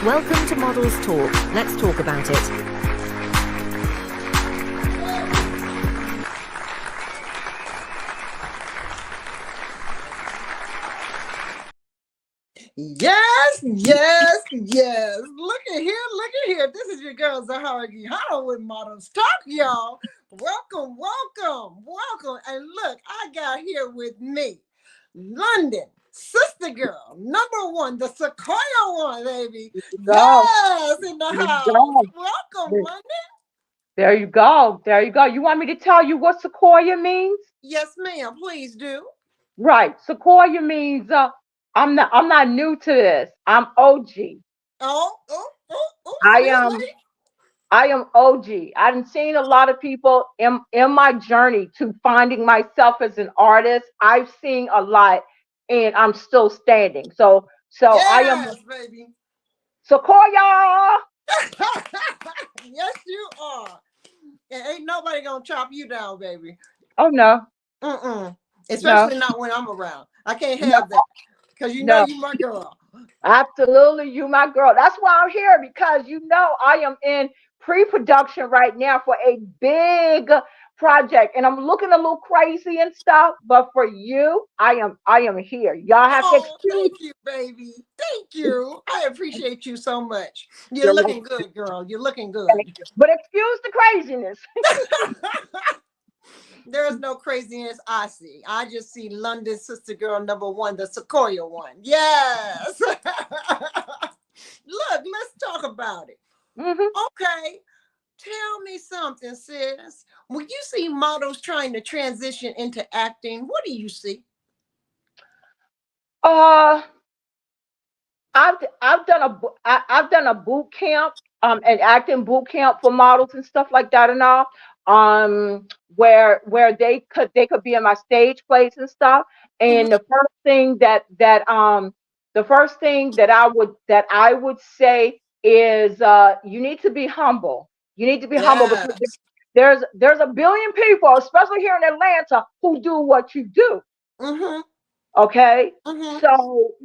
Welcome to Models Talk. Let's talk about it. Yes, yes, yes. Look at here, look at here. This is your girl Zaharraa Geyhanna with Modelz Talk, y'all. Welcome, welcome, welcome. And look, I got here with me London sister girl number one, the Sequoia one, baby. Go. Yes, in the There you house. go. Welcome, London. There you go. There you go. You want me to tell you what sequoia means? Yes, ma'am. Please do. Right. Sequoia means I'm not new to this. I'm OG. Oh, I seriously? am I am OG. I've seen a lot of people in my journey to finding myself as an artist. I've seen a lot and I'm still standing. So I am Yes, baby. Sequoia. Yes, you are. And ain't nobody gonna chop you down, baby. Oh no. Mm-mm. No. Especially not when I'm around. I can't No. have that. Because you know No. you my girl. Absolutely, you my girl. That's why I'm here because I am in pre-production right now for a big project, and I'm looking a little crazy and stuff. But for you, I am here. Y'all have to Oh, excuse. thank you, baby. Thank you. I appreciate you so much. You're You're welcome. looking good, girl. You're looking Thank good. you. But excuse the craziness. There's no craziness I see. I just see London sister girl number one, the Sequoia one. Yes. Look, let's talk about it. Hmm. Okay. Tell me something, sis. When you see models trying to transition into acting, what do you see? Uh, I've done a boot camp, an acting boot camp for models and stuff like that and all, where they could be in my stage plays and stuff. Mhm. And the first thing that I would say is you need to be humble. You need to be humble because Yes. there's a billion people, especially here in Atlanta, who do what you do. Mm-hmm. Okay. Mm-hmm.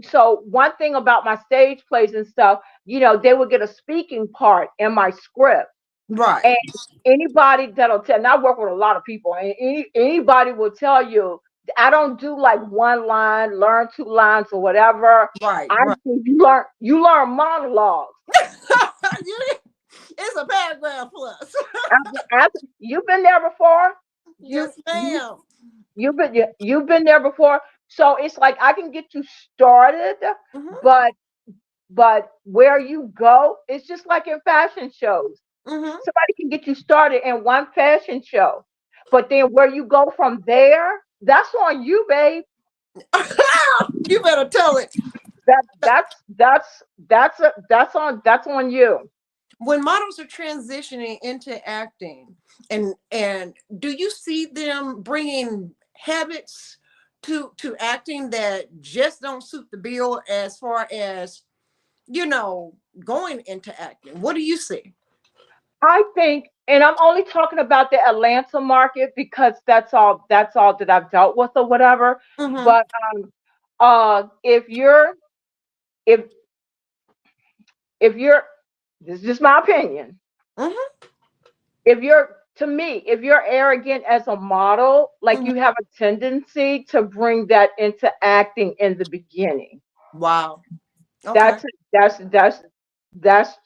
So one thing about my stage plays and stuff, they would get a speaking part in my script. Right. And anybody that'll tell, and I work with a lot of people, and anybody will tell you, I don't do like one line, learn two lines or whatever. Right. I Right. do you learn monologues. It's a paragraph plus. You've been there before. You Yes, you ma'am. you've been there before. So it's like I can get you started, Mm-hmm. but where you go, it's just like in fashion shows. Mm-hmm. Somebody can get you started in one fashion show, but then where you go from there, that's on you, babe. You better tell it. That that's on you. When models are transitioning into acting, and do you see them bringing habits to acting that just don't suit the bill as far as going into acting? What do you see? I think, and I'm only talking about the Atlanta market because that's all that I've dealt with or whatever. Mm-hmm. But if you're if if you're this is just my opinion. Mm-hmm. If you're To me, if you're arrogant as a model, like Mm-hmm. you have a tendency to bring that into acting in the beginning. Wow. Okay. That's that's that's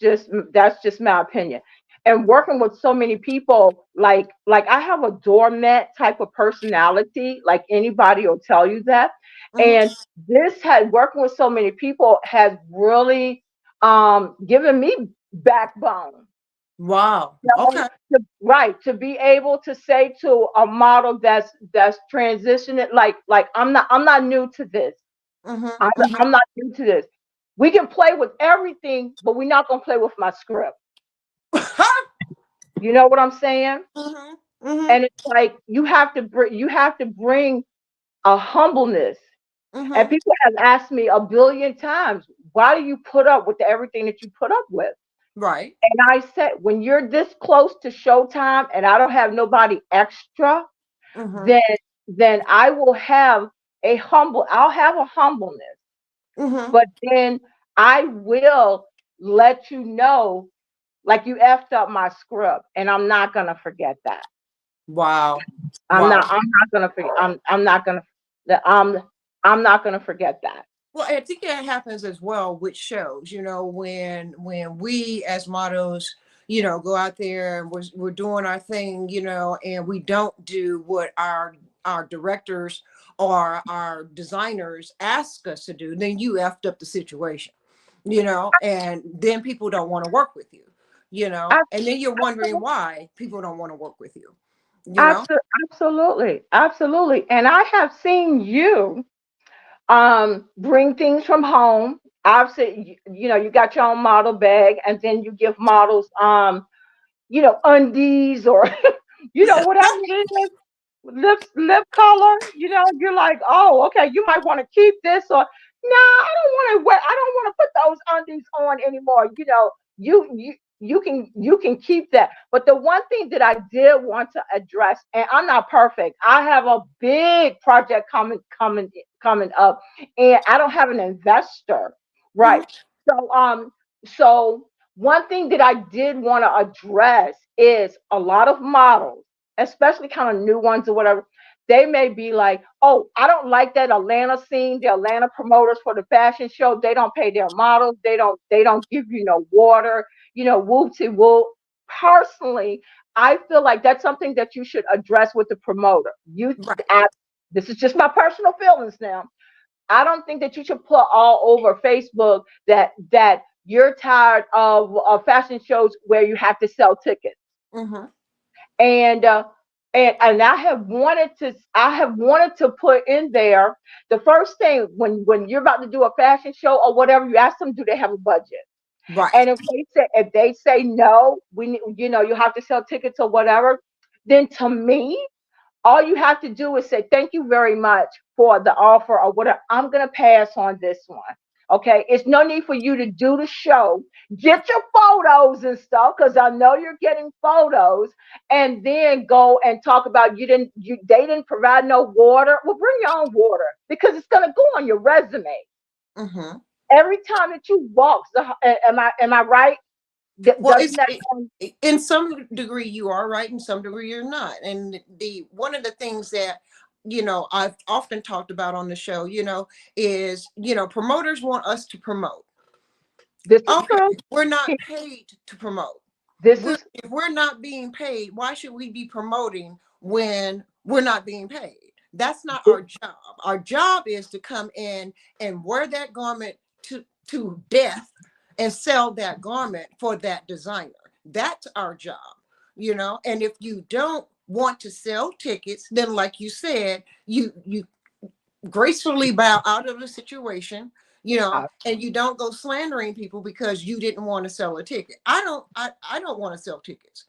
that's just my opinion. And working with so many people, like I have a doormat type of personality, like anybody will tell you that. Mm-hmm. And this had working with so many people has really given me backbone. Wow. So, Okay. right, to be able to say to a model that's transitioning, like I'm not new to this. I'm, Mm-hmm. I'm not new to this. We can play with everything, but we're not gonna play with my script. Mm-hmm. You know what I'm saying? Mm-hmm. And it's like you have to bring a humbleness. And Mm-hmm. people have asked me a billion times, why do you put up with everything that you put up with? Right. And I said, when you're this close to showtime and I don't have nobody extra, Mm-hmm. then I'll have a humbleness. Mm-hmm. But then I will let you know, like you effed up my script, and I'm not gonna forget that. Wow. I'm Wow. not. I'm not gonna forget. I'm not gonna. I'm not gonna forget that. Well, I think that happens as well with shows, when we as models, go out there and we're doing our thing, and we don't do what our directors or our designers ask us to do, then you effed up the situation, and then people don't want to work with you, Ab- and then you're wondering why people don't want to work with you, you know? Absolutely, absolutely. And I have seen you bring things from home. I've seen you got your own model bag, and then you give models undies or whatever it is, lip color. You're like, oh, okay, you might want to keep this, or no, I don't want to wear, I don't want to put those undies on anymore. You can keep that. But the one thing that I did want to address, and I'm not perfect, I have a big project coming up, and I don't have an investor, right? Mhm. So one thing that I did want to address is a lot of models, especially kind of new ones or whatever, they may be like, oh, I don't like that Atlanta scene, the Atlanta promoters for the fashion show, they don't pay their models, they don't give you no water, whoopty whoop. Personally, I feel like that's something that you should address with the promoter. Right. This is just my personal feelings now. I don't think that you should put all over Facebook that you're tired of fashion shows where you have to sell tickets. Hmm. And I have wanted to put in there the first thing when you're about to do a fashion show or whatever, you ask them, do they have a budget? Right. And if they say no, you have to sell tickets or whatever, then to me, all you have to do is say, thank you very much for the offer or whatever. I'm going to pass on this one. Okay. It's no need for you to do the show. Get your photos and stuff, because I know you're getting photos, and then go and talk about they didn't provide no water. Well, bring your own water, because it's going to go on your resume. Hmm. Every time that you walk, am I right? Well, Doesn't that in some degree you are right, in some degree you're not. And the one of the things that I've often talked about on the show, is promoters want us to promote. this is Okay, true? we're not paid to promote. This is If we're not being paid, why should we be promoting when we're not being paid? That's not our job. Our job is to come in and wear that garment to death and sell that garment for that designer. That's our job, And if you don't want to sell tickets, then like you said, you gracefully bow out of the situation, and you don't go slandering people because you didn't want to sell a ticket. I don't want to sell tickets,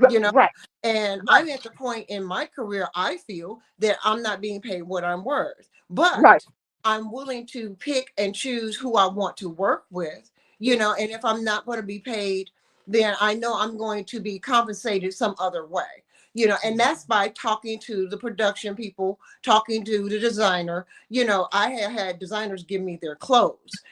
you know right, and I'm at the point in my career, I feel that I'm not being paid what I'm worth, but right. I'm willing to pick and choose who I want to work with, and if I'm not going to be paid, then I know I'm going to be compensated some other way, and that's by talking to the production people, talking to the designer. I have had designers give me their clothes,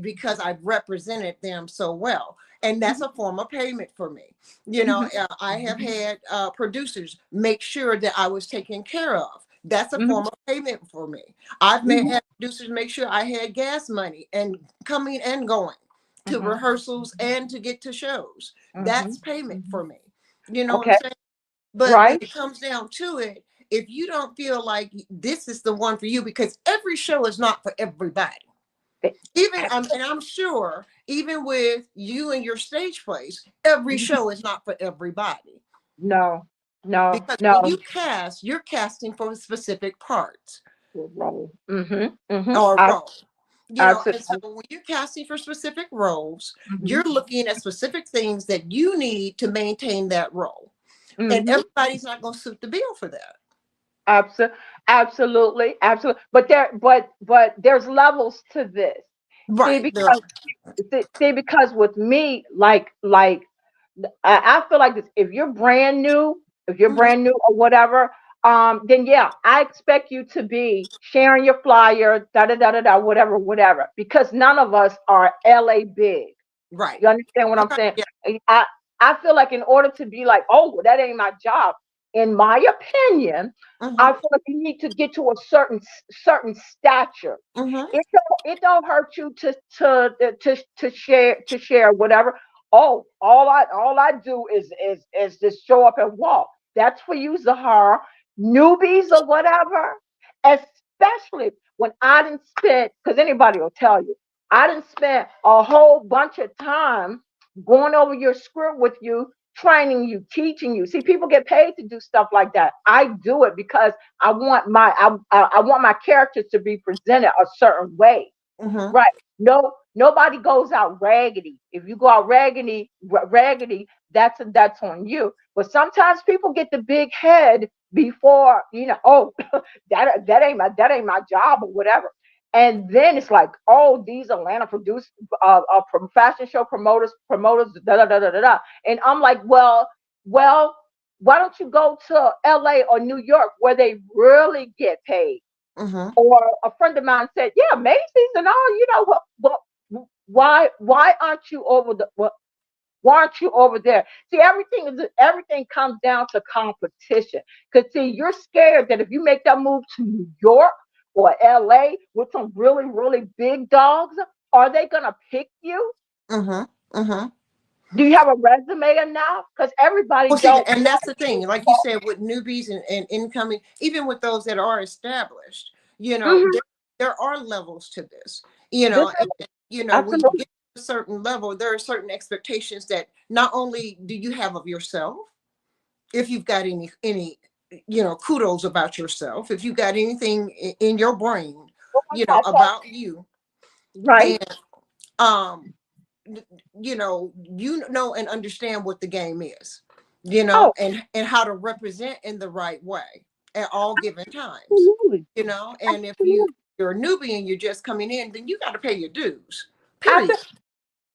because I've represented them so well. And that's a form of payment for me. Mhm, I have had producers make sure that I was taken care of. That's a mhm, form of payment for me. I've mhm, had producers make sure I had gas money and coming and going to mhm, rehearsals and to get to shows. That's mhm, payment mhm. for me. You know what I'm Okay, saying? But when right. it comes down to it, if you don't feel like this is the one for you, because every show is not for everybody. Eh, Even and I'm sure even with you and your stage plays, every mhm. show is not for everybody. No, no, Because when no. you cast, you're casting for specific parts Role. Mm-hmm. or role. And so Absolutely. when you're casting for specific roles, Mm-hmm. you're looking at specific things that you need to maintain that role. And Mm-hmm. everybody's not going to suit the bill for that. Absolutely, absolutely. But there's levels to this. See, Right. There are. because with me, like I feel like this. If you're Mhm. brand new or whatever, then yeah, I expect you to be sharing your flyer, da da da da da, whatever, whatever. Because none of us are LA big. Right. You understand what I'm Okay. saying? Yeah. I I feel like in order to be like, oh, well, that ain't my job. In my opinion, I Mm-hmm. feel like you need to get to a certain stature. Mm-hmm. It don't hurt you to share whatever. Oh, all I do is just show up and walk. That's for you, Zahara. Newbies or whatever, especially when I didn't spend, because anybody will tell you, I didn't spend a whole bunch of time going over your script with you, training you, teaching you. See, people get paid to do stuff like that. I do it because I want my characters to be presented a certain way. Mm-hmm. Right. No, nobody goes out raggedy. If you go out raggedy, that's on you. But sometimes people get the big head before, oh, that ain't my job or whatever. And then it's like, oh, these Atlanta produce fashion show promoters, da da da da da da. And I'm like, well, why don't you go to LA or New York where they really get paid? Mm-hmm. Or a friend of mine said, "Yeah, Macy's and all. Why aren't you over why aren't you over there?" See, everything comes down to competition. Because see, you're scared that if you make that move to New York or LA with some really really big dogs, are they gonna pick you? Mm-hmm. Mm-hmm. Do you have a resume enough? Because everybody Well, see, don't. and that's the thing. Like you said, with newbies and incoming, even with those that are established, Mhm. there are levels to this. This is When you absolutely. get to a certain level, there are certain expectations that not only do you have of yourself, if you've got any kudos about yourself, if you've got anything in your brain, That's all. about you, Right. then um and understand what the game is, Oh, and how to represent in the right way at all given times, absolutely. and if Absolutely. you're a newbie and you're just coming in, then you got to pay your dues, Abso- period.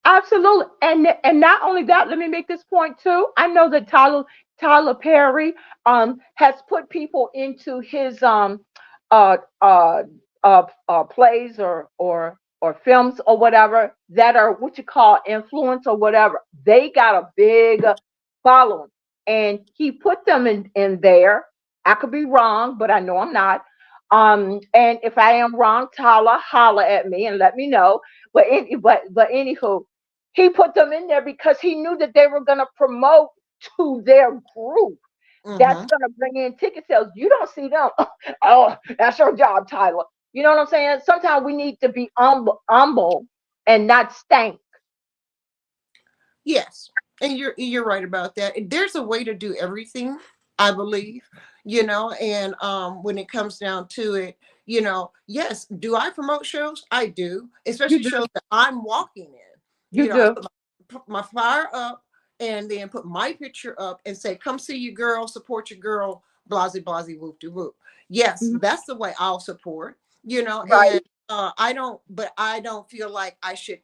Absolutely. And not only that, let me make this point too. I know that Tyler Perry has put people into his uh uh plays or films or whatever that are what you call influence or whatever. They got a big following, and he put them in there. I could be wrong, but I know I'm not. And if I am wrong, Tyler, holler at me and let me know. But anywho, he put them in there because he knew that they were going to promote to their group. That's Mm-hmm. going to bring in ticket sales. You don't see them. Oh, that's your job, Tyler. You know what I'm saying? Sometimes we need to be humble and not stank. Yes, and you're right about that. There's a way to do everything, I believe, and when it comes down to it, yes, do I promote shows? I do, You especially do. shows that I'm walking in. You I do. put my flyer up and then put my picture up and say, "Come see your girl, support your girl, blasey blasey whoop de whoop." Yes, Mhm. that's the way I'll support, Right. and I don't feel like I should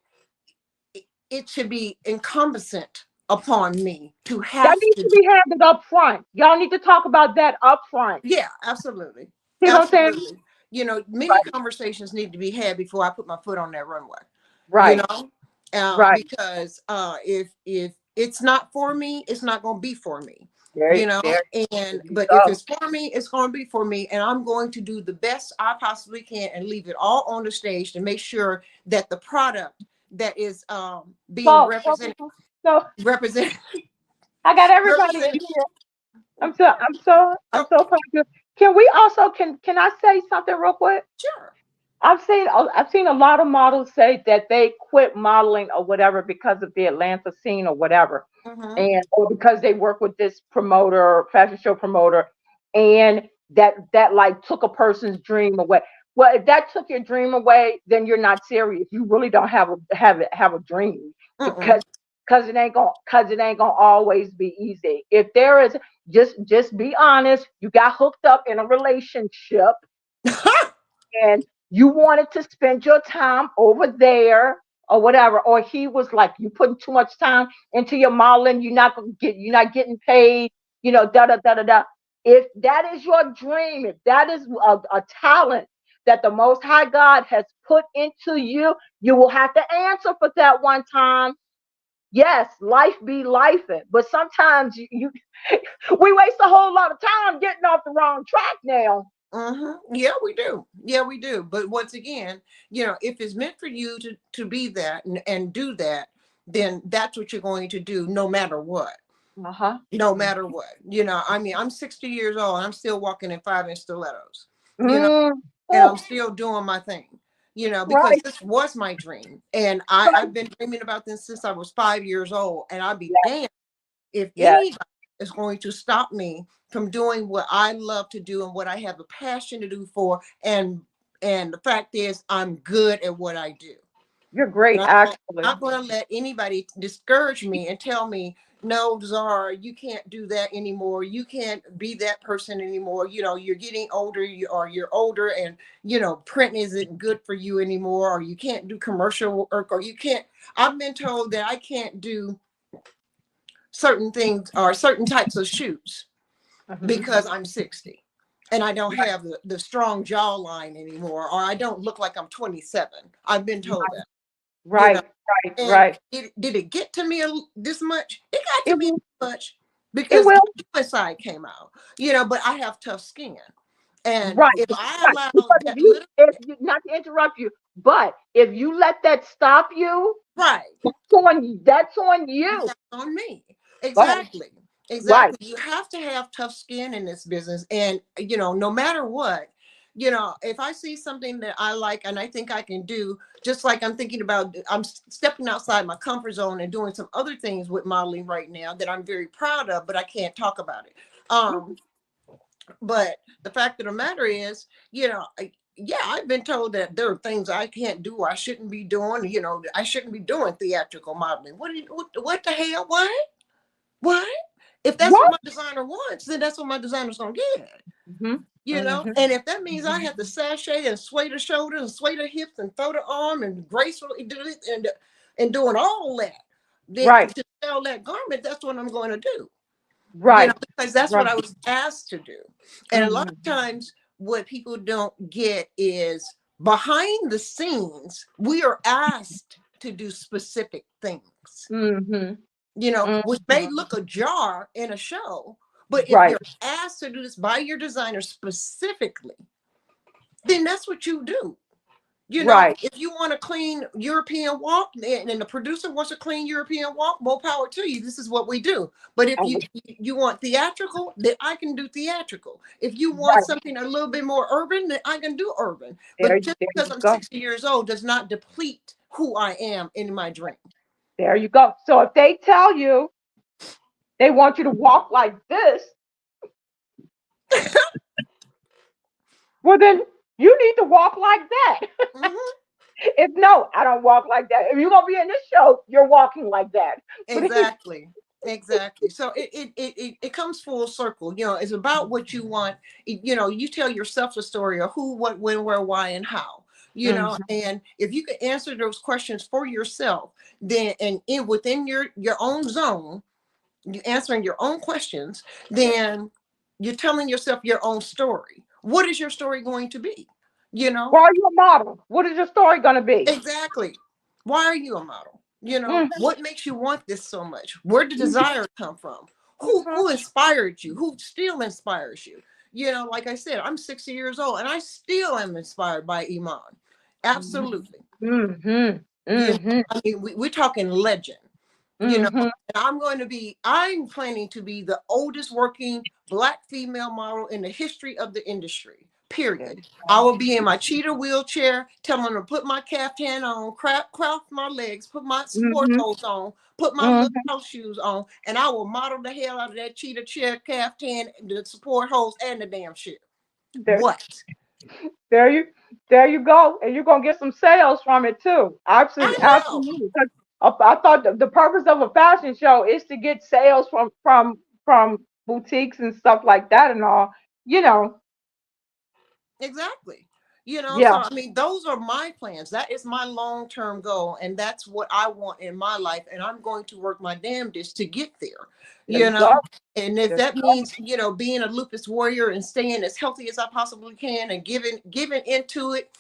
it should be incumbent upon me to That have needs to to do. be handled up front. Y'all need to talk about that up front. Yeah, absolutely. See what I'm saying? Absolutely. Many Right. conversations need to be had before I put my foot on that runway. You Right. know, Right. because if it's not for me, it's not going to be for me. There, You know, there, there and you but if go. it's for me, it's going to be for me, and I'm going to do the best I possibly can and leave it all on the stage to make sure that the product that is being represented So represent I got everybody in represent. here. I'm so proud of you. Can we also can I say something real quick? Sure. I've seen a lot of models say that they quit modeling or whatever because of the Atlanta scene or whatever, Mm-hmm. and or because they work with this promoter, fashion show promoter, and that like took a person's dream away. Well, if that took your dream away, then you're not serious. You really don't have a dream Mm-mm. because it ain't gonna always be easy. If there is just be honest, you got hooked up in a relationship and you wanted to spend your time over there or whatever, or he was like, you putting too much time into your modeling, you're not getting paid, da da da da da. If that is your dream, if that is a talent that the Most High God has put into you, you will have to answer for that one time. Yes, life be lifing, but sometimes we waste a whole lot of time getting off the wrong track now. Yeah, we do. Yeah, we do. But once again, if it's meant for you to be that and do that, then that's what you're going to do no matter what. Uh-huh. No matter what. I mean, I'm 60 years old and I'm still walking in 5-inch stilettos. You know, Mm. and I'm Oh, still doing my thing, because right, this was my dream. And right. I've been dreaming about this since I was 5 years old. And I'll be Yes, damned if yes. anybody is going to stop me from doing what I love to do and what I have a passion to do for. And the fact is, I'm good at what I do. You're And great, I'm actually. not going to let anybody discourage me and tell me, no, Zara, you can't do that anymore. You can't be that person anymore. You're getting older, you're older, and print isn't good for you anymore, or you can't do commercial work, or you can't. I've been told that I can't do certain things or certain types of shoes Mhm. because I'm 60 and I don't have the strong jawline anymore, or I don't look like I'm 27. I've been told that, you know, Right, right, and right. did it get to me this much? It got It to me will. this much It because will. the human side came out, but I have tough skin. And Right, if I right. allow Because that little, if you, not to interrupt you, but if you let that stop you, right, that's on you. that's on me. Go ahead. Exactly. Right. Exactly. You have to have tough skin in this business. And, no matter what, if I see something that I like and I think I can do, just like I'm thinking about, I'm stepping outside my comfort zone and doing some other things with modeling right now that I'm very proud of, but I can't talk about it. Mhm. But the fact of the matter is, yeah, I've been told that there are things I can't do, or I shouldn't be doing. I shouldn't be doing theatrical modeling. What the hell? What? If that's what What? my designer wants, then that's what my designer's gonna get. Hmm. Hmm. And if that means I have to sashay and sway the shoulders and sway the hips and throw the arm and gracefully do it and doing all that, then Right, to sell that garment, that's what I'm going to do. right, Because that's right. what I was asked to do. And a lot of Hmm. times, what people don't get is behind the scenes, we are asked to do specific things, Hmm. which Hmm. may look a jar in a show, but if Right, you're asked to do this by your designer specifically, then that's what you do. right. If you want a clean European walk and the producer wants a clean European walk, more power to you. This is what we do. But if you Oh, you want theatrical, then I can do theatrical. If you want right. something a little bit more urban, then I can do urban. There, But just there because you I'm go. 60 years old does not deplete who I am in my dream. There you go. So if they tell you they want you to walk like this, well then you need to walk like that. Mhm. If no, I don't walk like that. If you're gonna be in this show, you're walking like that. But if, Exactly. Exactly. So it comes full circle. It's about what you want. You tell yourself the story of who, what, when, where, why, and how. Mhm. And if you can answer those questions for yourself, then and within your own zone, you answering your own questions, then you're telling yourself your own story. What is your story going to be? You know, Why are you a model? What is your story gonna be? Exactly. Why are you a model? Mhm. What makes you want this so much? Where did Mhm. desire come from? Who Mhm. who inspired you? Who still inspires you? Like I said, I'm 60 years old and I still am inspired by Iman. Absolutely. Mhm. Mhm. I mean, we're talking legend. Mhm. And I'm planning to be the oldest working Black female model in the history of the industry, There period. you I go. will be in my cheetah wheelchair, telling them to put my caftan on, craft my legs, put my sport Mhm. hose on, put my little Mhm. house shoes on, and I will model the hell out of that cheetah chair, caftan, the support hose, and the damn shit. There, What? there you, there you go, and you're gonna get some sales from it too. Absolutely, I know. absolutely. 'Cause I thought the purpose of a fashion show is to get sales from boutiques and stuff like that and all. You know, Exactly. So yeah. I mean, those are my plans. That is my long-term goal, and that's what I want in my life. And I'm going to work my damnedest to get there. There You you go. know, and if There that you go. means, being a lupus warrior and staying as healthy as I possibly can and giving into it,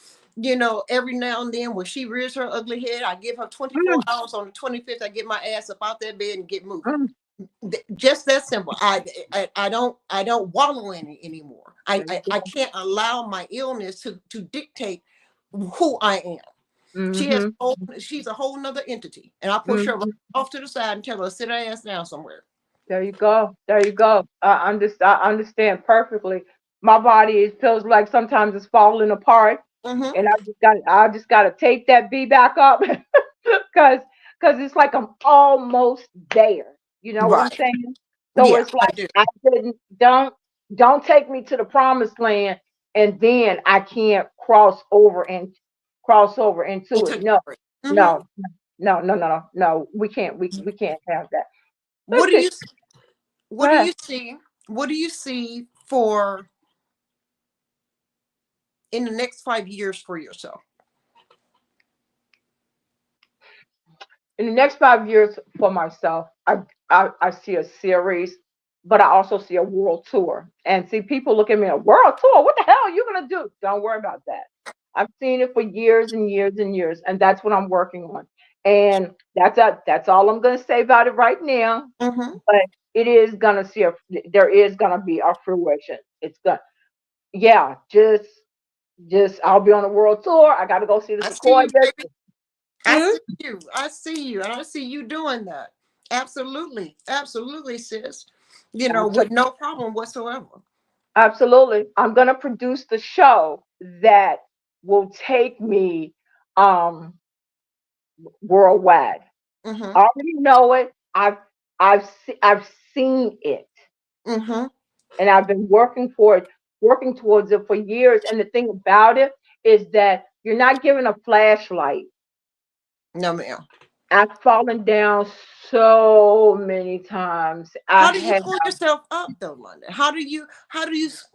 every now and then when she rears her ugly head, I give her 24 mm, hours. On the 25th, I get my ass up out that bed and get moving. mm. Just that simple. I don't wallow in it anymore. I, There you I go. I can't allow my illness to dictate who I am. Mm-hmm. She's a whole nother entity, and I push her right Mm-hmm. off to the side and tell her sit her ass down somewhere. There you go. There you go. I understand perfectly. My body feels like sometimes it's falling apart, Mm-hmm. and I just got to tape that B back up because it's like I'm almost there. You know what I'm Right. saying? So Yeah, it's I like do. I didn't don't take me to the promised land, and then I can't cross over into Into it. the No, grave. no, no, no, no, no, no. We can't have that. What do you Go what do ahead. you see? What do you see for in the next 5 years for yourself? In the next 5 years for myself, I see a series, but I also see a world tour. And see, people look at me, a world tour? What the hell are you gonna do? Don't worry about that. I've seen it for years and years and years, and that's what I'm working on. And that's all I'm gonna say about it right now. Mm-hmm. But it is gonna see a there is gonna be a fruition. It's gonna yeah, just I'll be on a world tour. I gotta go see the I see Sequoia you, baby. Desert. I Hmm? see you. I see you. And I see you doing that. Absolutely. Absolutely, sis. With no problem whatsoever. Absolutely. I'm going to produce the show that will take me um worldwide. Mm-hmm. I already know it. I've seen it, Mm-hmm. and I've been working towards it for years. And the thing about it is that you're not given a flashlight. No, ma'am. I've fallen down so many times. I How do you have pull yourself up though, London? How do you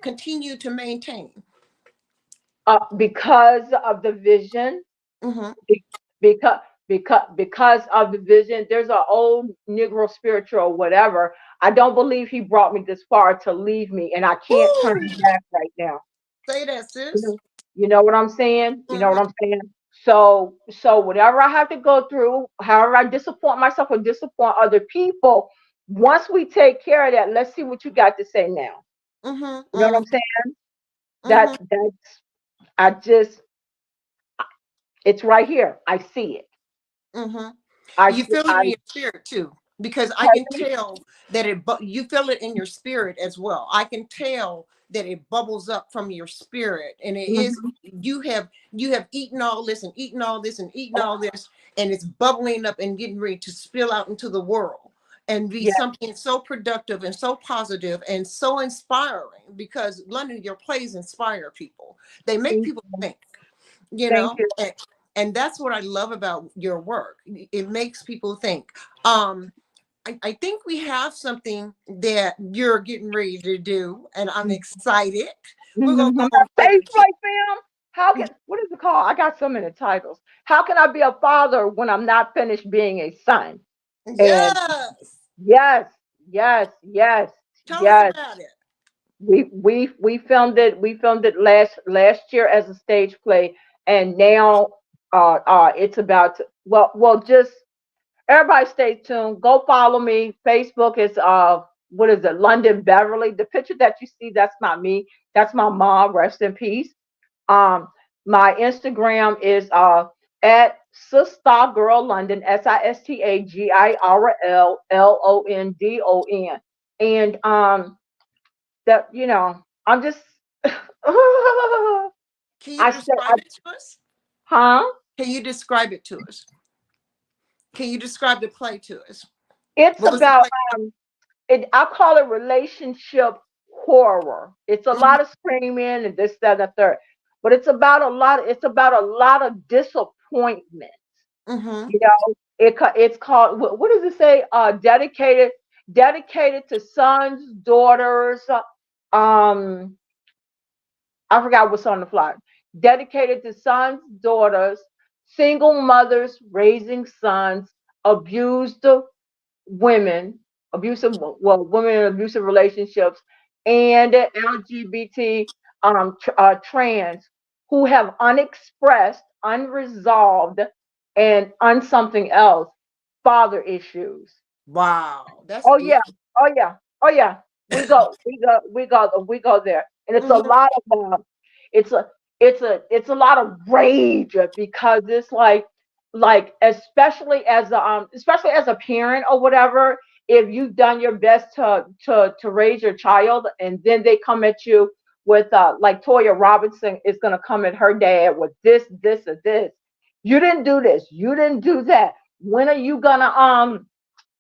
continue to maintain? because of the vision. Mm-hmm. Be- because because of the vision. There's an old Negro spiritual or whatever. I don't believe he brought me this far to leave me, and I can't turn Ooh, back right now. say that, You sis. know, you know what I'm saying? You know what Mm-hmm. I'm saying? So whatever I have to go through, however I disappoint myself or disappoint other people, once we take care of that, let's see what you got to say now. Mm-hmm. You know what Mm-hmm. I'm saying? Mm-hmm. That's I just it's right here. I see it. Mm-hmm. I You feel it in I your spirit too, because I can tell that you feel it in your spirit as well. I can tell that it bubbles up from your spirit, and it is Mhm. you have eaten all this and eaten all this and eaten all this, and it's bubbling up and getting ready to spill out into the world and be Yeah, something so productive and so positive and so inspiring. Because London, your plays inspire people. They make thank people you. think you Thank know you. and that's what I love about your work. It makes people think. Um I think we have something that you're getting ready to do, and I'm excited. We're gonna Mhm. go on over Stage to play film. How can what is it called? I got so many titles. How can I be a father when I'm not finished being a son? And yes. yes, yes, yes, Tell us yes. about it. We filmed it. We filmed it last year as a stage play, and now it's about to, just everybody stay tuned. Go follow me. Facebook is what is it? London Beverly. The picture that you see, that's not me. That's my mom. Rest in peace. Um, my Instagram is at Sister Girl London, SISTAGIRLLONDON. And that I'm just I Can you said, describe it to us? huh? Can you describe it to us? Can you describe the play to us? It's What was the about play? I call it relationship horror. It's a Mm-hmm. lot of screaming and this, that, and the third. But it's about a lot of disappointment. Mm-hmm. You know, it's called what does it say? Dedicated to sons, daughters, um, I forgot what's on the flyer. Dedicated to sons, daughters, single mothers raising sons, abused women, women in abusive relationships, and LGBT trans who have unexpressed, unresolved, and something else father issues. Wow, that's Oh deep. yeah, oh yeah, oh yeah. We go there, and it's a Hmm. lot of it's a it's a lot of rage because it's like especially as a parent or whatever, if you've done your best to raise your child, and then they come at you with like Toya Robinson is gonna come at her dad with this or this. You didn't do this. You didn't do that. When are you gonna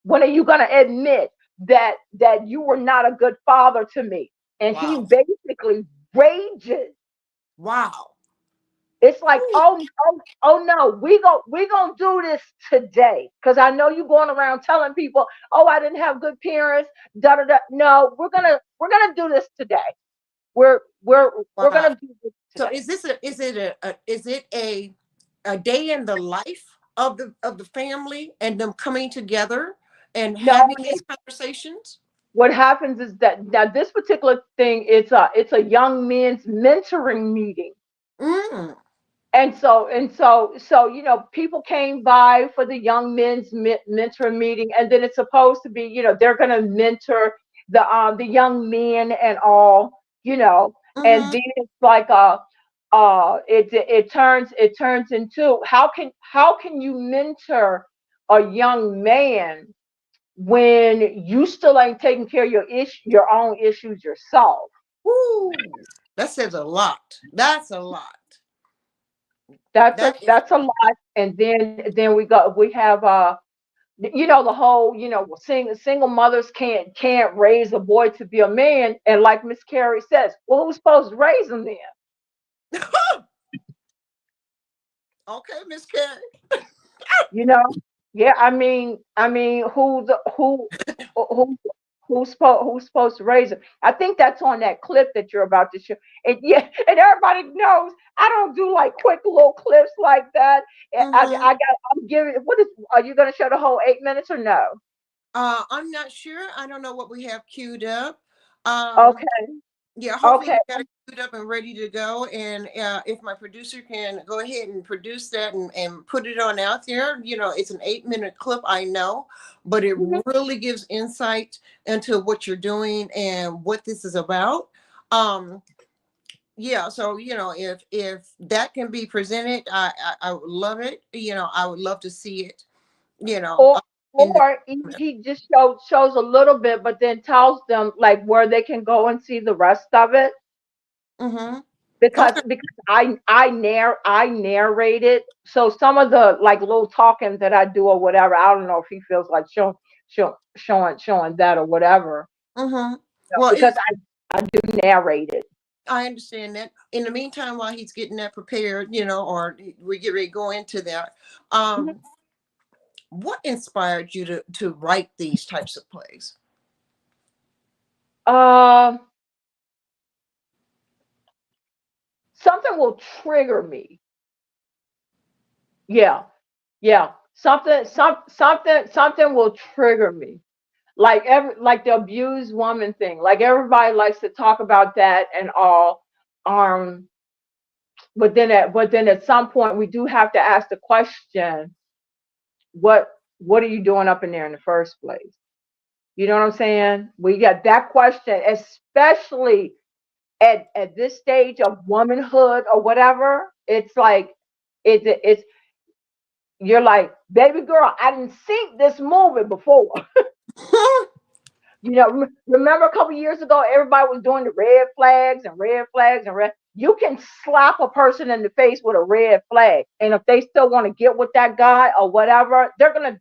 when are you going to admit that you were not a good father to me? And he Wow. basically rages. Wow. It's like, oh no, we gonna do this today, because I know you going around telling people, oh, I didn't have good parents, da da da. No, we're gonna do this today. We're Wow. gonna do this So today. is it a day in the life of the family and them coming together and No, having these conversations? what happens is that now this particular thing, it's a young men's mentoring meeting. Mm. And so people came by for the young men's mentor meeting, and then it's supposed to be, they're going to mentor the young men and all, and Hmm. then it's like it turns into, how can you mentor a young man when you still ain't taking care of your own issues yourself? Woo. That says a lot. That's a lot. That's a That is. that's a lot. And then we have the whole, single mothers can't raise a boy to be a man. And like Miss Carrie says, well, who's supposed to raise him then? Okay, Miss Carey. You know? Yeah, I mean, who who's supposed to raise him? I think that's on that clip that you're about to show. And yeah, and everybody knows I don't do like quick little clips like that. Hmm. I'm giving, are you gonna show the whole 8 minutes or no? I'm not sure. I don't know what we have queued up. Um, Okay, yeah, hopefully okay. we got it queued up and ready to go. And if my producer can go ahead and produce that and put it on out there, it's an 8-minute clip, I know, but it Mhm. really gives insight into what you're doing and what this is about. Um, yeah, so if that can be presented, I would love it. I would love to see it. You know, Or uh, in the. or he just shows a little bit, but then tells them like where they can go and see the rest of it, Mm-hmm. because Okay. I narrate it. So some of the like little talking that I do or whatever, I don't know if he feels like showing that or whatever, Mm-hmm. Well, because I do narrate it. I understand that. In the meantime, while he's getting that prepared, or we get ready to go into that, Mhm. um, what inspired you to write these types of plays? Um, Something will trigger me. Yeah, yeah. Something will trigger me. Like the abused woman thing. Like everybody likes to talk about that and all. Um, but then at some point we do have to ask the question, what what are you doing up in there in the first place? You know what I'm saying? We got that question, especially at this stage of womanhood or whatever. It's like it's you're like, baby girl, I didn't see this movie before. Remember a couple years ago, everybody was doing the red flags and red flags and red. You can slap a person in the face with a red flag, and if they still want to get with that guy or whatever, they're gonna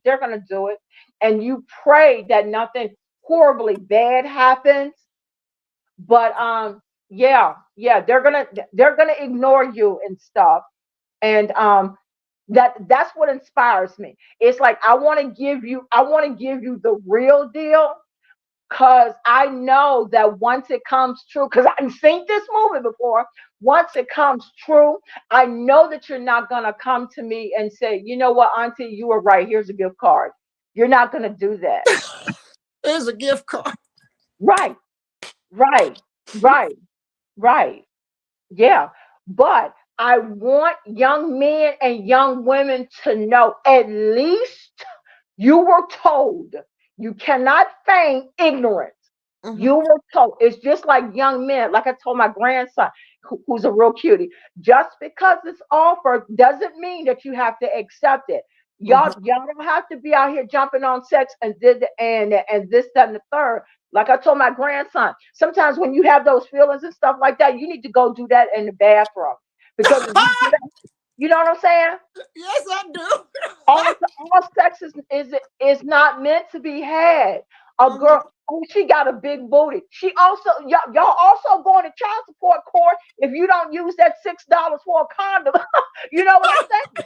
do it. And you pray that nothing horribly bad happens. But yeah, they're gonna ignore you and stuff. And that's what inspires me. It's like I want to give you the real deal, because I know that once it comes true, because I've seen this movie before, once it comes true, I know that you're not going to come to me and say, you know what, Auntie, you were right. Here's a gift card. You're not going to do that. There's a gift card. Right, right, right, right. Yeah. But I want young men and young women to know at least you were told. You cannot feign ignorance. Mm-hmm. You were told. It's just like young men. Like I told my grandson, who's a real cutie. Just because it's offered doesn't mean that you have to accept it. Mm-hmm. Y'all don't have to be out here jumping on sex and this, that, and the third. Like I told my grandson, sometimes when you have those feelings and stuff like that, you need to go do that in the bathroom. Because if you do that, you know what I'm saying? Yes, I do. All sex is not meant to be had. A Mm-hmm. girl, oh, she got a big booty. She also, y'all also going to child support court if you don't use that $6 for a condom. You know what I'm saying?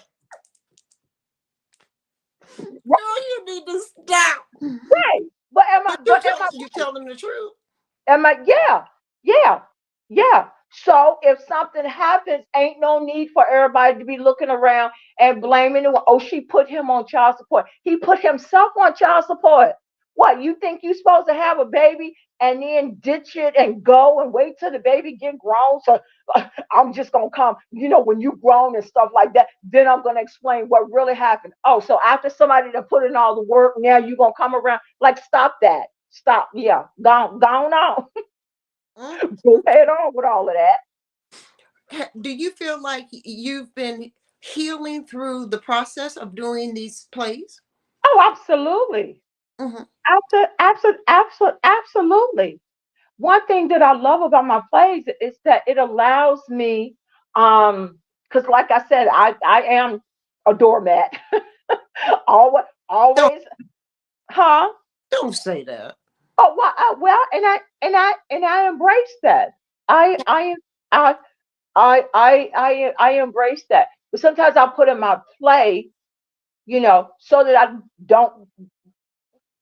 Girl, you need to stop. Right. But But you tell you tell them the truth. yeah, yeah, yeah. So if something happens, ain't no need for everybody to be looking around and blaming him. Oh, she put him on child support. He put himself on child support. What, you think you supposed to have a baby and then ditch it and go and wait till the baby get grown? So I'm just gonna come, when you grown and stuff like that, then I'm gonna explain what really happened. Oh, so after somebody that put in all the work, now you gonna come around? Like, stop that. Stop. Yeah, gone on. Mm. Go head on with all of that. Do you feel like you've been healing through the process of doing these plays? Oh, absolutely. Mm-hmm. Absolutely. One thing that I love about my plays is that it allows me, because like I said, I am a doormat. always, Don't always, huh? don't say that. Oh, well, and I embrace that. I I I embrace that. But sometimes I put in my play, so that I don't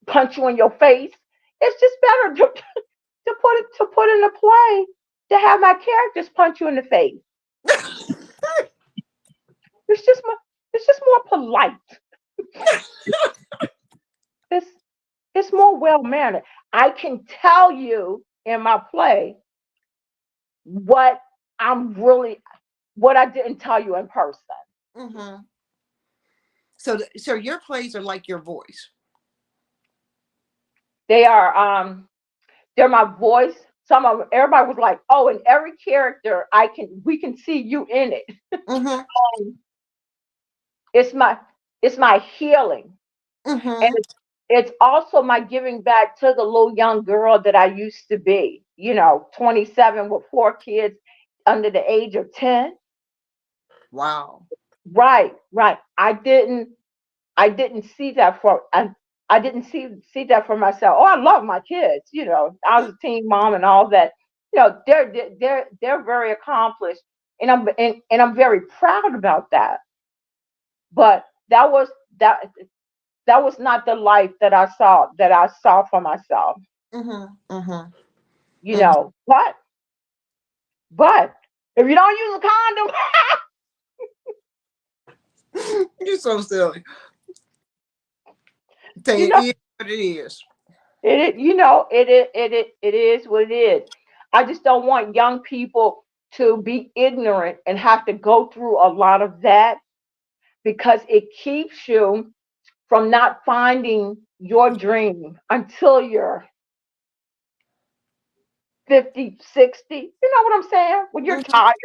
punch you in your face. It's just better to put in a play to have my characters punch you in the face. It's just more polite. It's it's more well mannered. I can tell you in my play what what I didn't tell you in person. Mm-hmm. So your plays are like your voice. They are they're my voice. Some of them, everybody was like, "Oh, in every character, we can see you in it." Mm-hmm. It's my healing, and Mm-hmm. it's also my giving back to the little young girl that I used to be. 27 with 4 kids under the age of 10. Wow. Right, right. I didn't see that I didn't see that for myself. Oh, I love my kids. I was a teen mom and all that. They're very accomplished, and I'm very proud about that. But that was not the life that I saw for myself. Mm-hmm. Mm-hmm. You Mm-hmm. know, but but if you don't use a condom, You're so silly. Say you it know is what it is. it is what it is. I just don't want young people to be ignorant and have to go through a lot of that, because it keeps you from not finding your dream until you're 50, 60. You know what I'm saying? When you're Mm-hmm. tired,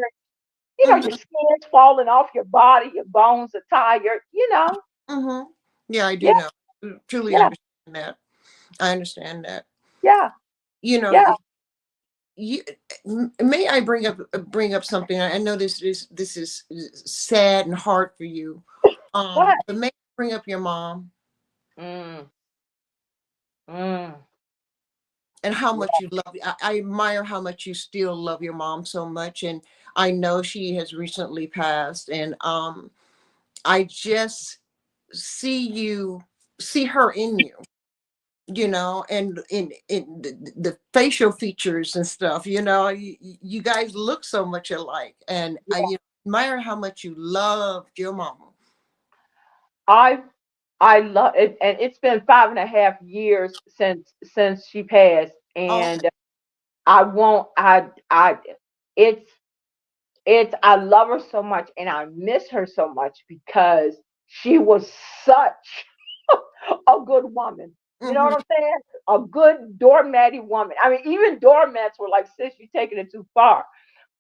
Mm-hmm. your skin's falling off your body, your bones are tired. Mm-hmm. Yeah, I Yeah, do know. Truly yeah, understand that. I understand that. yeah, You know, yeah. you may I bring up something. I know this is sad and hard for you. What? But may I bring up your mom Mm, mm, and how yeah, much you love. I admire how much you still love your mom so much, and I know she has recently passed, and I just see her in you, and in the facial features and stuff. You guys look so much alike, and I admire how much you loved your mama. I I love it, and it's been 5.5 years since she passed, Oh, and I won't. I it's I love her so much and I miss her so much because she was such a good woman. You know Mm-hmm. what I'm saying? A good doormatty woman. I mean, even doormats were like, sis, you're taking it too far.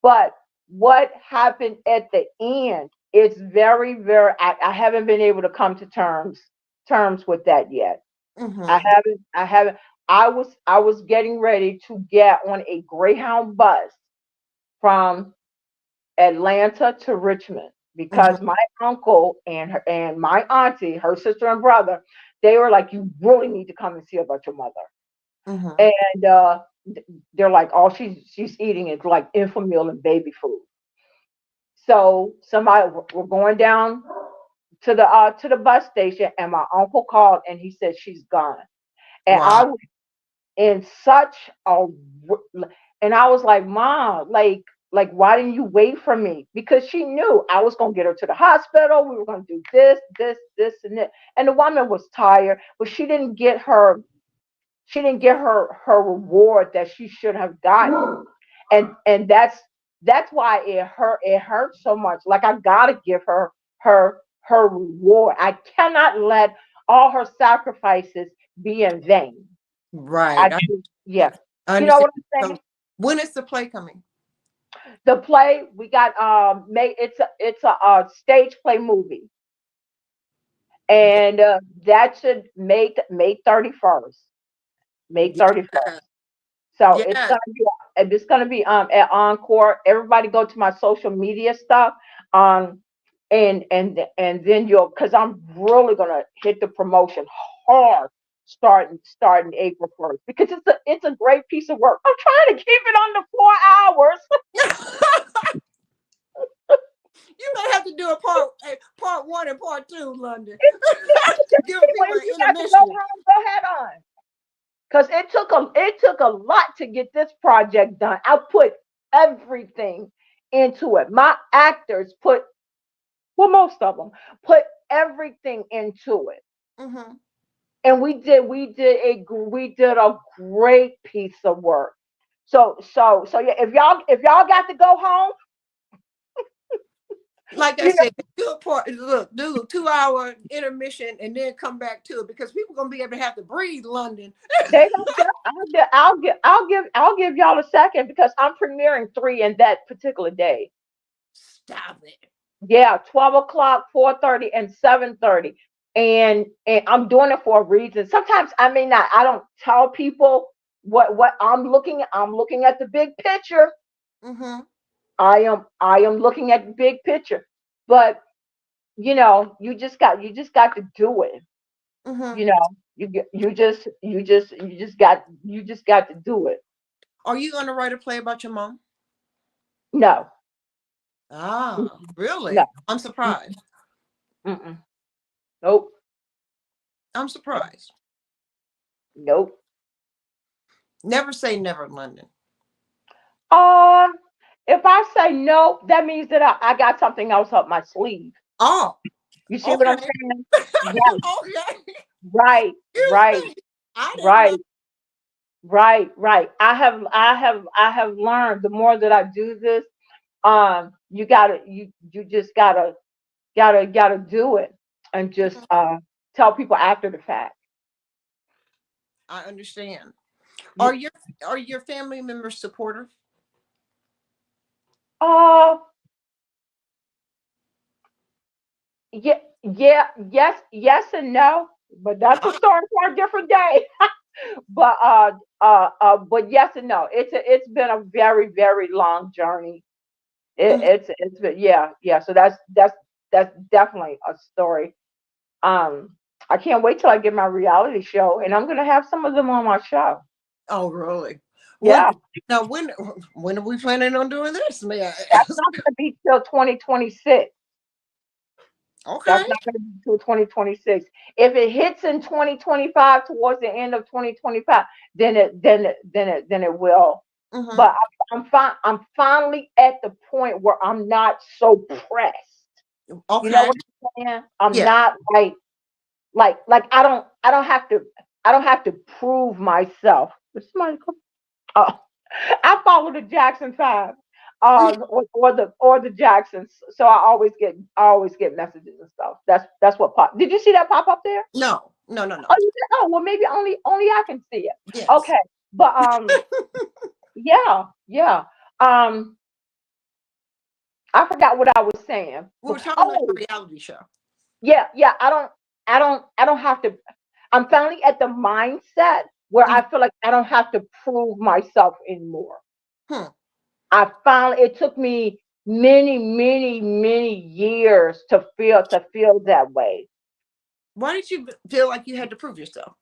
But what happened at the end is very, very, I haven't been able to come to terms with that yet. I Mm-hmm. haven't, I haven't. I was getting ready to get on a Greyhound bus from Atlanta to Richmond Mm-hmm. because my uncle and my auntie, her sister and brother, they were like, "You really need to come and see about your mother." Mm-hmm. And they're like, "All she's eating is like Infamil and baby food." So somebody we're going down to the bus station, and my uncle called and he said she's gone, and I Wow. was in such a and I was like, Mom, like why didn't you wait for me? Because she knew I was gonna get her to the hospital. We were gonna do this, and that. And the woman was tired, but she didn't get her reward that she should have gotten. And that's why it hurt so much. Like I gotta give her reward. I cannot let all her sacrifices be in vain. Right. I just, yeah. I You know understand. what I'm So saying? when is the play coming? The play we got it's a stage play movie, and that should make May 31st. May Yeah. 31st. So Yes. it's gonna be at Encore. Everybody go to my social media stuff. Um and then you'll because I'm really gonna hit the promotion hard starting April 1st because it's a great piece of work. I'm trying to keep it under 4 hours. You may have to do a part one and part two, London. Give Well, people if you an got to go intermission. home, go ahead on. Because it took a lot to get this project done. I put everything into it. My actors put, well, most of them put everything into it, Mm-hmm. and we did a great piece of work. So yeah, if y'all got to go home, Like I you know said, do a part. Look, do a 2 hour intermission and then come back to it because people gonna be able to have to breathe, London. they don't. I'll give y'all a second because I'm premiering three in that particular day. Stop it. Yeah, 12 o'clock, 4:30, and 7:30. And I'm doing it for a reason. Sometimes I may not, I don't tell people what I'm looking at. I'm looking at the big picture. Mm-hmm. I am looking at the big picture. But you just got to do it. Mm-hmm. You know, you just got to do it. Are you gonna write a play about your mom? No. Ah, Mm-mm. No. really? I'm Mm-mm. surprised. Mm-mm. Nope. I'm surprised. Nope. Never say never, London. Um, if I say no, that means that I got something else up my sleeve. Oh, You see what I'm okay. saying? Yeah, Okay. right, Excuse right, me. I didn't know. right, right. I have learned the more that I do this, you just gotta do it and just tell people after the fact. I understand. Are You, your are your family members supportive? uh, yes and no, but that's a story for a different day. But yes and no. It's been a very very long journey. Mhm. It's been, yeah. So that's definitely a story. Um, I can't wait till I get my reality show, and I'm gonna have some of them on my show. Oh, really? When Yeah, now when are we planning on doing this, may I that's ask? not gonna be till 2026. Okay. That's not gonna be till 2026. If it hits in 2025, towards the end of 2025, then it will. Mm-hmm. But I'm finally at the point where I'm not so pressed. You know Okay. what I'm saying? I'm Yeah. not like I don't have to prove myself. But somebody come, oh, I follow the Jackson 5. or the Jacksons. So I always get messages and stuff. That's what pop. Did you see that pop up there? No, no, no, no. Oh, you did? Oh, well, maybe only I can see it. Yes. Okay, but yeah, yeah. Um, I forgot what I was saying. We were talking about Oh, your reality show. yeah, yeah. I don't have to. I'm finally at the mindset where Mhm. I feel like I don't have to prove myself anymore. Hmm. It took me many, many, many years to feel that way. Why did you feel like you had to prove yourself?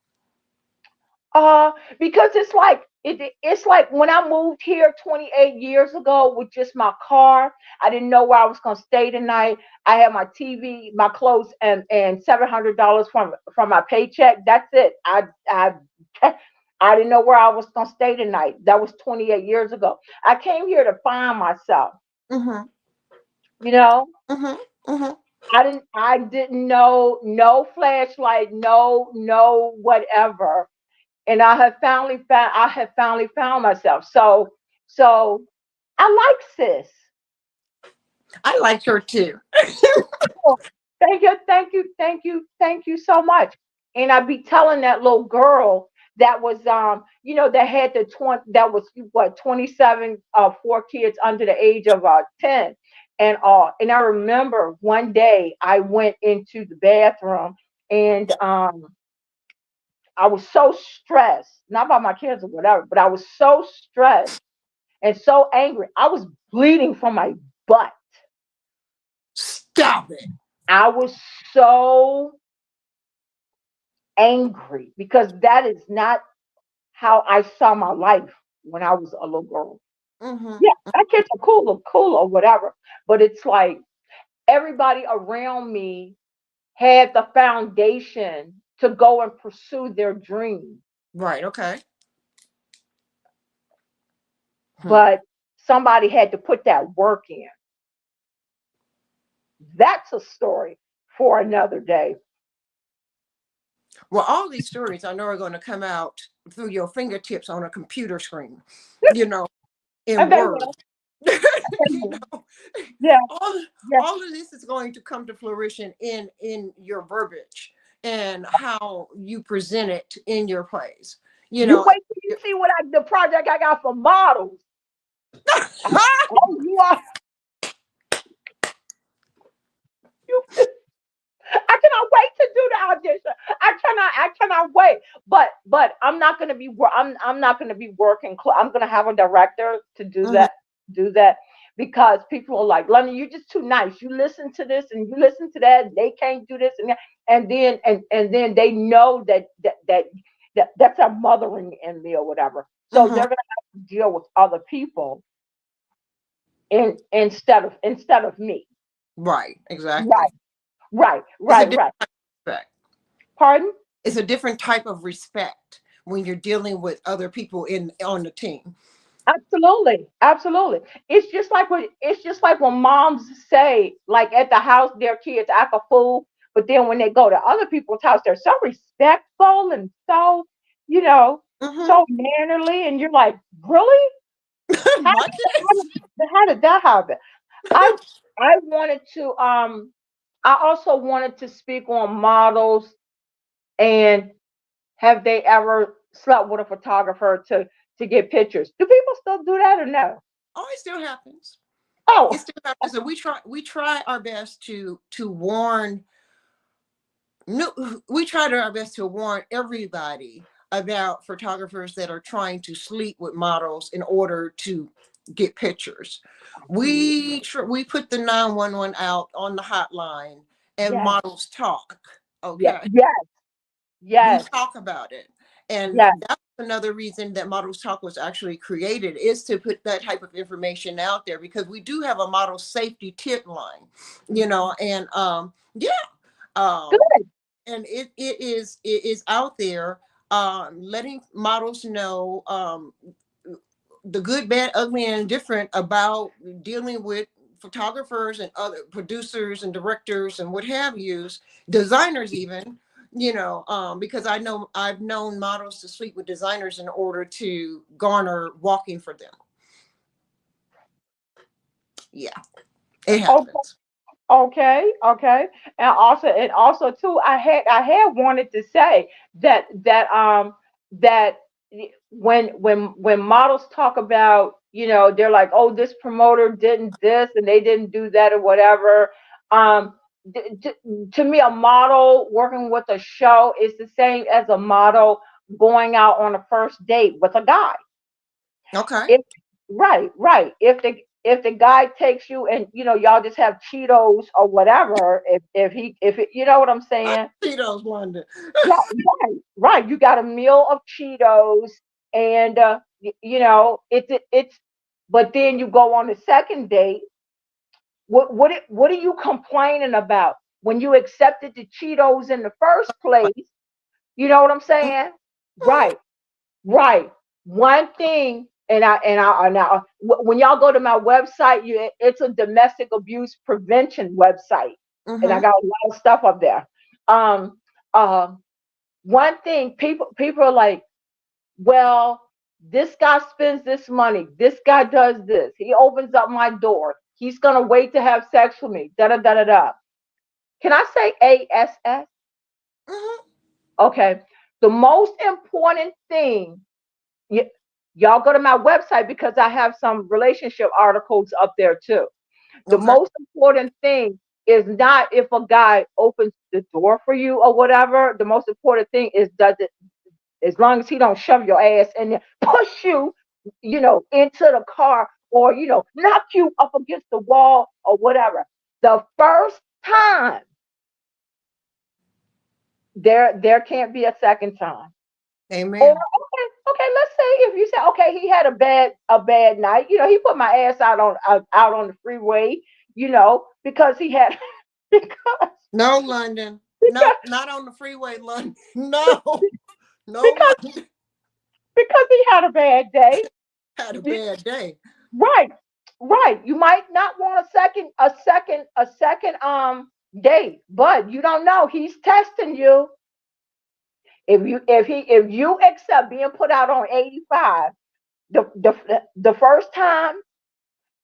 Because it's like when I moved here 28 years ago with just my car. I didn't know where I was gonna stay tonight. I had my TV, my clothes, and $700 from my paycheck. That's it. I didn't know where I was gonna stay tonight. That was 28 years ago. I came here to find myself. Mm-hmm. You know, Mm-hmm. Mm-hmm. I didn't know no flashlight, no whatever, and I had finally found myself. So I like sis. I like her too. Oh, thank you so much. And I be telling that little girl that was that had the 20, that was what, 27, 4 kids under the age of 10. And I remember one day I went into the bathroom, and I was so stressed, not by my kids or whatever, but I was so stressed and so angry. I was bleeding from my butt. Stop it. I was so angry because that is not how I saw my life when I was a little girl. Mm-hmm. Yeah, my kids are cool or whatever, but it's like everybody around me had the foundation to go and pursue their dream, Right. Okay. Hmm. but somebody had to put that work in. That's a story for another day. Well, all these stories I know are going to come out through your fingertips on a computer screen, you know, in And they Word. will. They You will. know, Yeah, all yeah. all of this is going to come to fruition in your verbiage and how you present it in your plays. You You know, wait till you see the project I got for models. Oh, you are. You, I cannot wait to do the audition. I cannot wait. But I'm not gonna be working. I'm gonna have a director to do Mhm. that because people are like, London, you're just too nice. You listen to this and you listen to that. They can't do this and that. And then they know that's a mothering in me or whatever. So Mhm. they're gonna have to deal with other people instead of me. Right, Right, exactly. right, It's a right, different right. respect. Pardon? It's a different type of respect when you're dealing with other people in on the team. Absolutely, absolutely. It's just like when moms say, like at the house, their kids act a fool, but then when they go to other people's house, they're so respectful and you know, Hmm. so mannerly, and you're like, really? How My how kids. did that happen? I I wanted to I also wanted to speak on models, and have they ever slept with a photographer to get pictures? Do people still do that or no? Oh, it still happens. It Oh, still happens, and we try our best to warn. No, we try to our best to warn everybody about photographers that are trying to sleep with models in order to get pictures. We put the 911 out on the hotline, and yes, models talk. yes, Okay, yes, we yes, talk about it, and yes. that's another reason that Models Talk was actually created, is to put that type of information out there, because we do have a model safety tip line, and yeah, um Good. and it is out there, letting models know, the good, bad, ugly, and indifferent about dealing with photographers and other producers and directors and what have yous, designers even, because I've known models to sleep with designers in order to garner walking for them. Yeah, it Okay, happens. okay. And also too, I had wanted to say that when models talk about, they're like, oh, this promoter didn't this and they didn't do that or whatever. Um, to me, a model working with a show is the same as a model going out on a first date with a guy. Okay. If right. If the guy takes you and y'all just have Cheetos or whatever, you know what I'm I saying? see those, London. Yeah, right. You got a meal of Cheetos and it's but then you go on the second date. What are you complaining about when you accepted the Cheetos in the first place? You know what I'm saying? Right. Right. One thing, when y'all go to my website, it's a domestic abuse prevention website, and I Mm-hmm. got a lot of stuff up there. Um, uh, One thing, people are like, well, this guy spends this money, this guy does this, he opens up my door, he's gonna wait to have sex with me, da da da da da. Can I say ASS? Mm-hmm. Okay. The most important thing. Y- Y'all go to my website because I have some relationship articles up there too. The Okay. most important thing is not if a guy opens the door for you or whatever. The most important thing is does it, as long as he don't shove your ass and then push you, into the car or knock you up against the wall or whatever. The first time there can't be a second time. Or Amen. okay, let's say if you say, okay, he had a bad night, he put my ass out on the freeway, because he had because No, London. No, because not on the freeway, London. No, no, because London. because he had a bad day. Had a bad day. Right, right. You might not want a second date, but you don't know. He's testing you. If you accept being put out on 85, the first time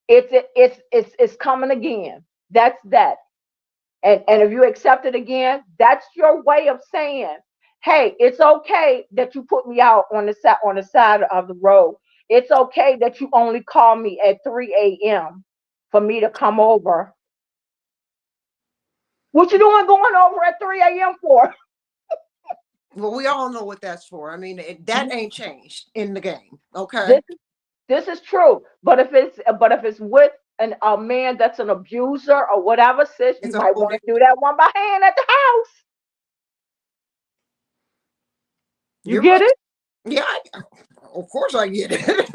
it's coming again. That's that. And if you accept it again, that's your way of saying, hey, it's okay that you put me out on the side of the road. It's okay that you only call me at 3 a.m. for me to come over. What you doing going over at 3 a.m. for? Well, we all know what that's for. I mean, that ain't changed in the game. Okay. This this is true. But if it's with a man that's an abuser or whatever, sis, you It's a might whole want to different. do that one by hand at the house. You You're get right. it? Yeah, of course I get it.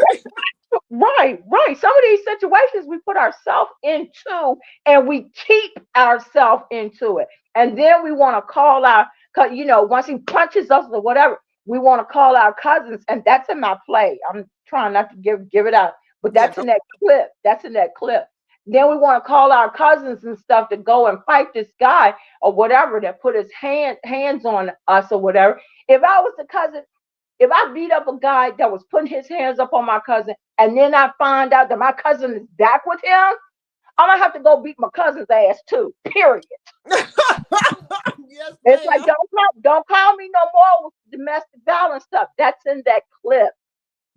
Right. Some of these situations we put ourselves into and we keep ourselves into it. And then we want to call our, once he punches us or whatever, we want to call our cousins. And that's in my play. I'm trying not to give it out, but Yeah. that's in that clip. That's in that clip. Then we want to call our cousins and stuff to go and fight this guy or whatever that put his hands on us or whatever. If I was the cousin, if I beat up a guy that was putting his hands up on my cousin, and then I find out that my cousin is back with him, I'm gonna have to go beat my cousin's ass too. Period. Yes, It's like ma'am. don't call me no more with domestic violence stuff. That's in that clip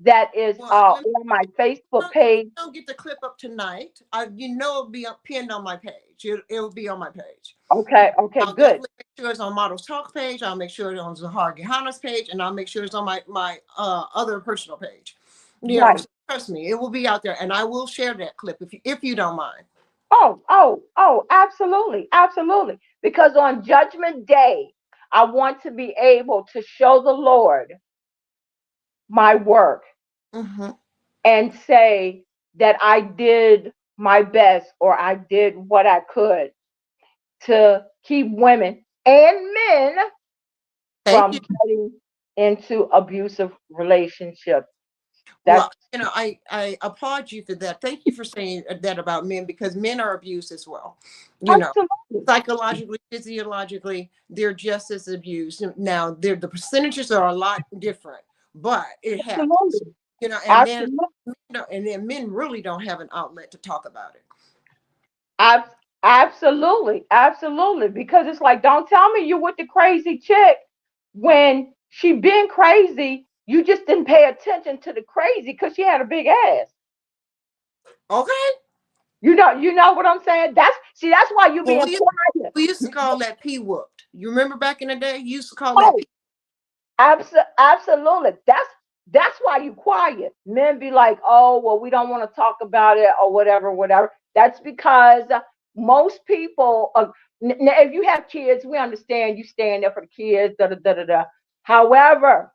that is Well, on my Facebook page. don't get the clip up tonight. It'll be up pinned on my page. It'll be on my page. Okay, I'll good. definitely make sure it's on Models Talk page. I'll make sure it's on Zaharraa Geyhanna's page, and I'll make sure it's on my other personal page. Right. So trust me, it will be out there, and I will share that clip if you don't mind. Oh, absolutely, absolutely. Because on Judgment Day, I want to be able to show the Lord my work Hmm. and say that I did my best or I did what I could to keep women and men Thank you. from getting into abusive relationships. That's Well, I applaud you for that. Thank you for saying that about men because men are abused as well. You know, absolutely, psychologically, physiologically, they're just as abused. Now, the percentages are a lot different, but it happens. absolutely, And men, absolutely. and then men really don't have an outlet to talk about it. Ab- Absolutely, absolutely. Because it's like, don't tell me you with the crazy chick when she been crazy. You just didn't pay attention to the crazy because she had a big ass. Okay. You know what I'm saying? That's why you Well, being quiet. we used to call that P whooped. You remember back in the day? You used to call that Oh, P. absolutely. That's why you quiet. Men be like, oh, well, we don't want to talk about it or whatever, whatever. That's because most people, if you have kids, we understand you staying there for the kids, da da da da da. However,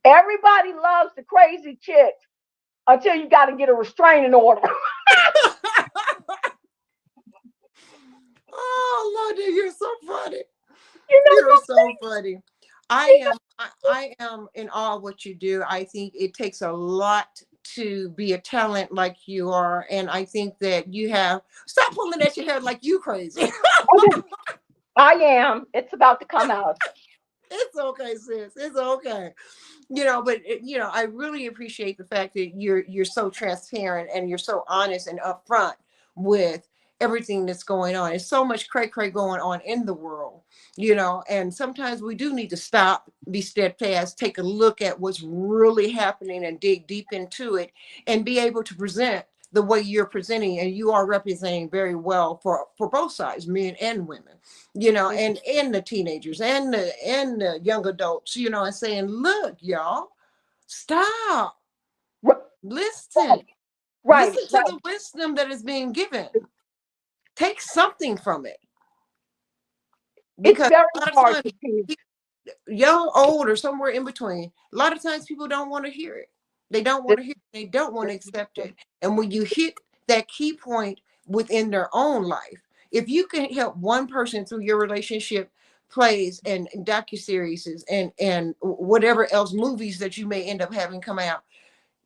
everybody loves the crazy chick until you got to get a restraining order. Oh, Lord, you're so funny. You know You're what I'm so funny. I am in awe of what you do. I think it takes a lot to be a talent like you are. And I think that you have stop pulling at your hair like you crazy. saying? I am. It's about to come out. It's okay, sis. It's okay. But I really appreciate the fact that you're so transparent and you're so honest and upfront with everything that's going on. There's so much cray cray going on in the world, and sometimes we do need to stop, be steadfast, take a look at what's really happening and dig deep into it and be able to present the way you're presenting, and you are representing very well for both sides, men and women, and the teenagers and the young adults, and saying, look, y'all, stop, Right, listen, right, listen to right. the wisdom that is being given. Take something from it, It's because very a lot of hard times, to tease. young, old, or somewhere in between, a lot of times people don't want to hear it. They don't want This, to hear it. They don't want this to is accept true. it. And when you hit that key point within their own life, if you can help one person through your relationship plays and docuseries and whatever else movies that you may end up having come out,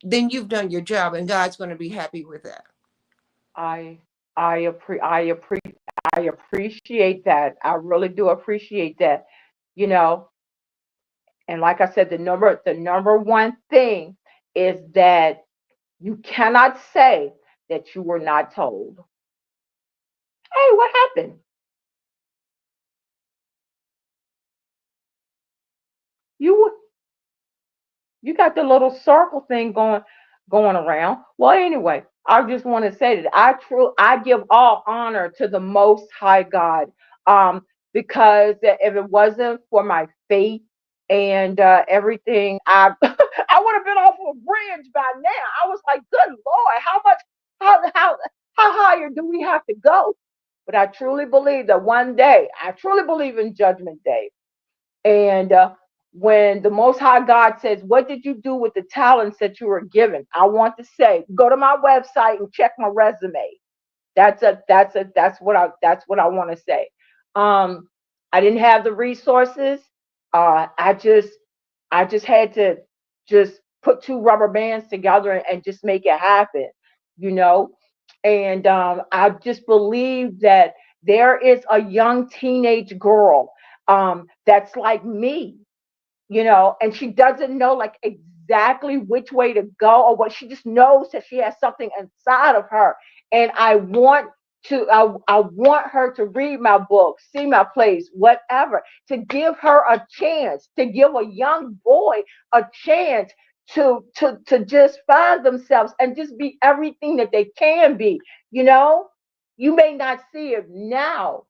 then you've done your job, and God's going to be happy with that. I I appreciate that. I really do appreciate that. You know, and like I said, the number one thing is that you cannot say that you were not told. Hey, what happened? You you got the little circle thing going around. Well, anyway, I just want to say that I give all honor to the Most High God, because if it wasn't for my faith and everything, I I would have been off a bridge by now. I was like, good Lord, how much how higher do we have to go? But I truly believe that one day, I truly believe in Judgment Day. And when the Most High God says, "What did you do with the talents that you were given?" I want to say, go to my website and check my resume. That's what I want to say. Um, I didn't have the resources. I just had to just put two rubber bands together and just make it happen, you know. And I just believe that there is a young teenage girl that's like me, and she doesn't know like exactly which way to go or what. She just knows that she has something inside of her, and I want her to read my book, see my plays, whatever, to give her a chance, to give a young boy a chance to just find themselves and just be everything that they can be. You know, you may not see it now,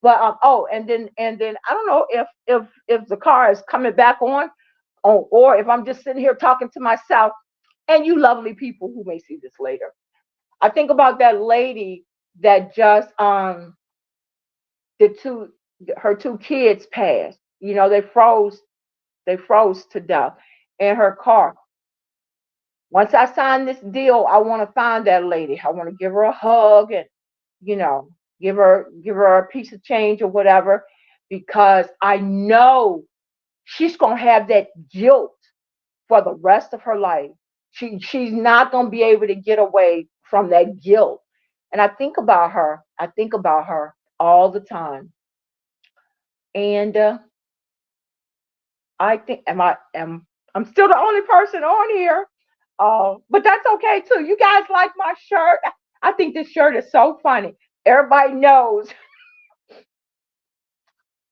but oh, and then I don't know if the car is coming back on, or if I'm just sitting here talking to myself. And you lovely people who may see this later, I think about that lady that just the two her two kids passed. They froze to death in her car. Once I sign this deal, I want to find that lady. I want to give her a hug and you know give her a piece of change or whatever, because I know she's gonna have that guilt for the rest of her life. She's not gonna be able to get away from that guilt. And I think about her. I think about her all the time. And I think I'm still the only person on here. But that's okay too. You guys like my shirt. I think this shirt is so funny. Everybody knows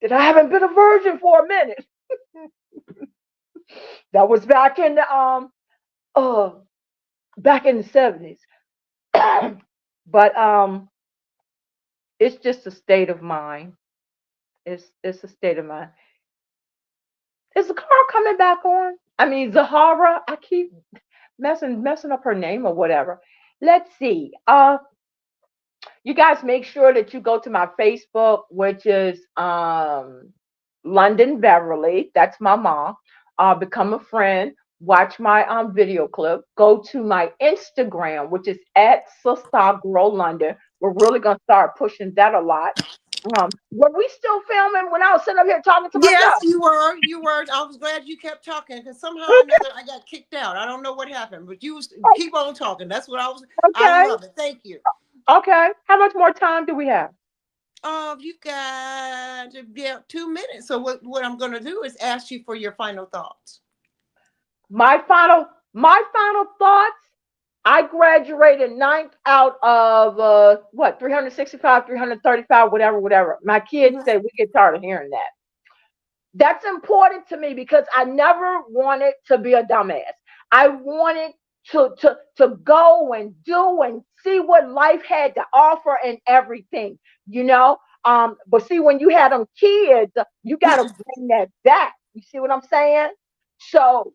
that I haven't been a virgin for a minute. That was uh back in the 70s. But it's just a state of mind. It's a state of mind. Is the car coming back on? I mean, Zahara, I keep messing up her name or whatever. Let's see. You guys make sure that you go to my Facebook, which is London Beverly. That's my mom. Become a friend. Watch my video clip. Go to my Instagram, which is at Sister Grow London. We're really gonna start pushing that a lot. Were we still filming when I was sitting up here talking to Yes, myself? you were. You were. I was glad you kept talking because somehow or another I got kicked out. I don't know what happened, but you keep on talking. That's what I was. I Okay. love it. Thank you. Okay. How much more time do we have? You've got about 2 minutes. So what I'm going to do is ask you for your final thoughts. My final thoughts. I graduated ninth out of 365, 335, whatever. My kids say we get tired of hearing that. That's important to me because I never wanted to be a dumbass. I wanted to go and do and see what life had to offer and everything, you know. But see, when you had them kids, you got to bring that back. You see what I'm saying? So,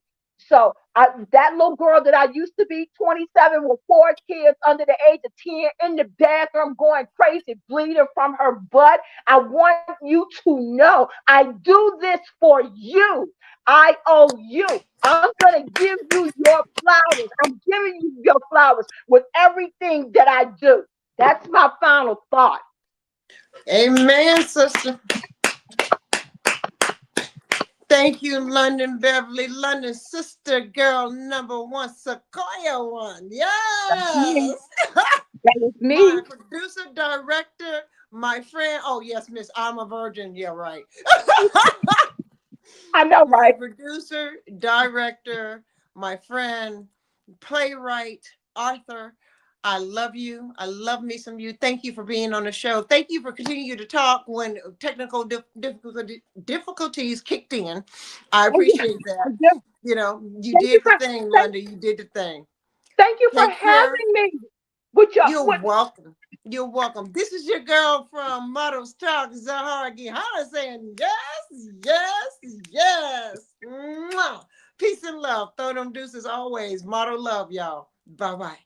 that little girl that I used to be, 27, with 4 kids under the age of 10, in the bathroom going crazy, bleeding from her butt. I want you to know I do this for you. I owe you. I'm going to give you your flowers. I'm giving you your flowers with everything that I do. That's my final thought. Amen, sister. Thank you, London Beverly, London sister girl number one, Sequoia one. That's me. Yes. That is My me. producer, director, my friend. Oh, yes, Miss, I'm a virgin. Yeah, right. I know, My right? producer, director, my friend, playwright, author. I love you. I love me some you. Thank you for being on the show. Thank you for continuing to talk when technical difficulties kicked in. I Oh, yeah, appreciate I that. do. You know, you Thank you did the for thing, thank, Linda. You did the thing. thank you for Take care. having me. With your You're with welcome. You're welcome. This is your girl from Modelz Talk, Zaharraa Geyhanna, saying yes, yes, yes. Mwah. Peace and love. Throw them deuces always. Model love, y'all. Bye-bye.